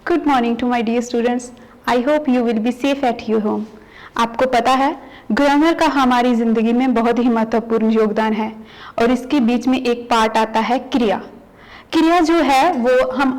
Good morning to my dear students. I hope you will be safe at your home. आपको पता है grammar का हमारी जिंदगी में बहुत ही महत्वपूर्ण योगदान है और इसके बीच में एक पार्ट आता है क्रिया। क्रिया जो है वो हम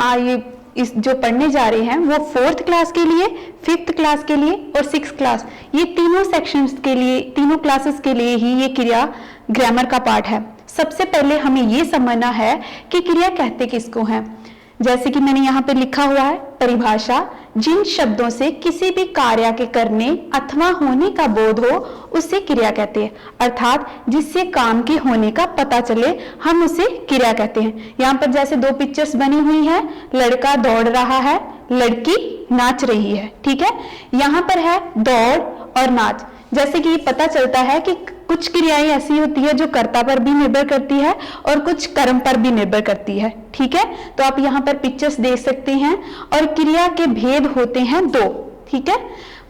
इस जो पढ़ने जा रहे हैं वो 4th क्लास के लिए, 5th क्लास के लिए और 6th क्लास, ये तीनों सेक्शंस के लिए, तीनों क्लासेस के लिए ही ये क्रिया ग्रामर का पार्ट है। सबसे पहले हमें ये समझना है कि क्रिया कहते किसको हैं। जैसे कि मैंने यहाँ पे लिखा हुआ है परिभाषा, जिन शब्दों से किसी भी कार्य के करने अथवा होने का बोध हो उसे क्रिया कहते हैं, अर्थात जिससे काम के होने का पता चले हम उसे क्रिया कहते हैं। यहाँ पर जैसे दो पिक्चर्स बनी हुई है, लड़का दौड़ रहा है, लड़की नाच रही है। ठीक है, यहाँ पर है दौड़ और नाच। जैसे कि ये पता चलता है कि कुछ क्रियाएं ऐसी होती है जो कर्ता पर भी निर्भर करती है और कुछ कर्म पर भी निर्भर करती है। ठीक है, तो आप यहाँ पर पिक्चर्स देख सकते हैं और क्रिया के भेद होते हैं दो। ठीक है,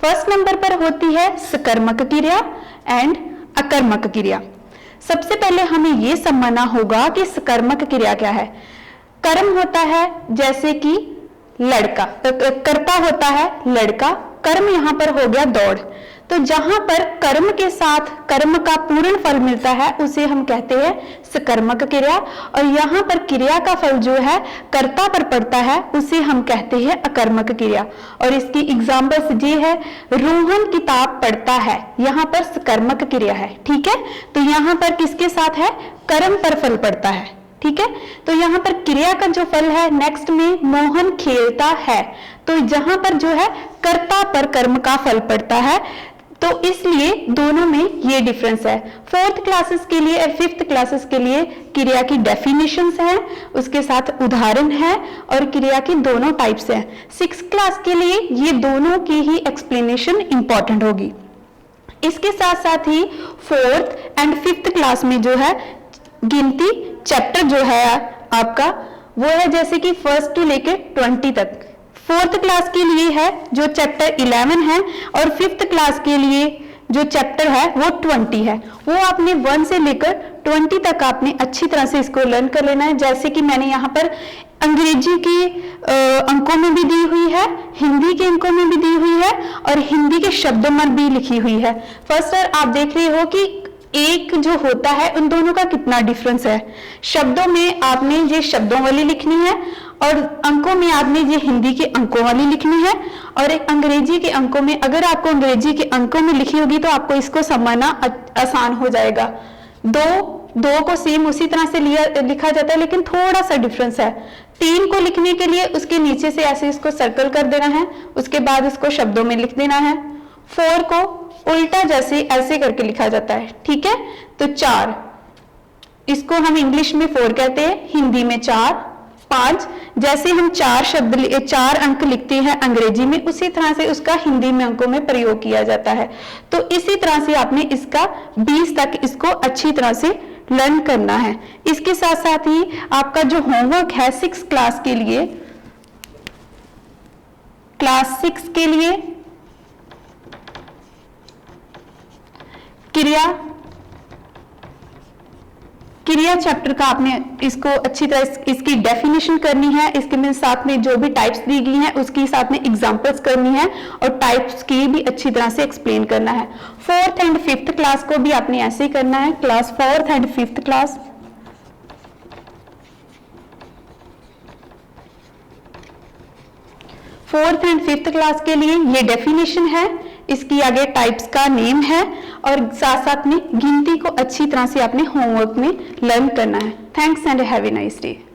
फर्स्ट नंबर पर होती है सकर्मक क्रिया एंड अकर्मक क्रिया। सबसे पहले हमें यह समझना होगा कि सकर्मक क्रिया क्या है। कर्म होता है जैसे कि लड़का, कर्ता होता है लड़का, कर्म यहाँ पर हो गया दौड़। तो जहां पर कर्म के साथ कर्म का पूर्ण फल मिलता है उसे हम कहते हैं सकर्मक क्रिया, और यहाँ पर क्रिया का फल जो है कर्ता पर पड़ता है उसे हम कहते हैं अकर्मक क्रिया। और इसकी एग्जाम्पल्स ये है, रोहन किताब पढ़ता है, यहाँ पर सकर्मक क्रिया है। ठीक है, तो यहाँ पर किसके साथ है, कर्म पर फल पड़ता है। ठीक है, तो यहाँ पर क्रिया का जो फल है, नेक्स्ट में मोहन खेलता है, तो जहां पर जो है कर्ता पर कर्म का फल पड़ता है, तो इसलिए दोनों में ये डिफरेंस है। 4th क्लासेस के लिए और 5th क्लासेस के लिए क्रिया की डेफिनेशंस हैं, उसके साथ उदाहरण है और क्रिया की दोनों टाइप्स हैं। 6th क्लास के लिए ये दोनों की ही एक्सप्लेनेशन इंपॉर्टेंट होगी। इसके साथ साथ ही 4th एंड 5th क्लास में जो है गिनती चैप्टर जो है आपका वो है जैसे कि 1 to लेके 20 तक। 4th क्लास के लिए है जो चैप्टर 11 है और 5th क्लास के लिए जो चैप्टर है वो 20 है। वो आपने 1 से लेकर 20 तक आपने अच्छी तरह से इसको लर्न कर लेना है। जैसे कि मैंने यहाँ पर अंग्रेजी के अंकों में भी दी हुई है, हिंदी के अंकों में भी दी हुई है और हिंदी के शब्दों भी लिखी हुई है। फर्स्ट आप देख रहे हो कि एक जो होता है उन दोनों का कितना डिफरेंस है। शब्दों में आपने ये शब्दों वाली लिखनी है और अंकों में आपने ये हिंदी के अंकों वाली लिखनी है, और एक अंग्रेजी के अंकों में अगर आपको अंग्रेजी के अंकों में लिखी होगी तो आपको इसको समझना आसान हो जाएगा। दो को सेम उसी तरह से लिखा जाता है लेकिन थोड़ा सा डिफरेंस है। 3 को लिखने के लिए उसके नीचे से ऐसे इसको सर्कल कर देना है, उसके बाद इसको शब्दों में लिख देना है। 4 को उल्टा जैसे ऐसे करके लिखा जाता है। ठीक है, तो 4 इसको हम इंग्लिश में 4 कहते हैं, हिंदी में 4। 5 जैसे हम 4 अंक लिखते हैं अंग्रेजी में, उसी तरह से उसका हिंदी में अंकों में प्रयोग किया जाता है। तो इसी तरह से आपने इसका 20 तक इसको अच्छी तरह से लर्न करना है। इसके साथ साथ ही आपका जो होमवर्क है 6 क्लास के लिए, क्लास 6 के लिए क्रिया चैप्टर का आपने इसको अच्छी तरह इसकी डेफिनेशन करनी है, इसके साथ में जो भी टाइप्स दी गई हैं उसकी साथ में एग्जांपल्स करनी है और टाइप्स की भी अच्छी तरह से एक्सप्लेन करना है। 4th एंड 5th क्लास को भी आपने ऐसे ही करना है। Class 4th and 5th class, fourth and 5th class के लिए ये डेफिनेशन है, इसकी आगे टाइप्स का नेम है और साथ साथ में गिनती को अच्छी तरह से आपने होमवर्क में लर्न करना है। Thanks and have a nice day.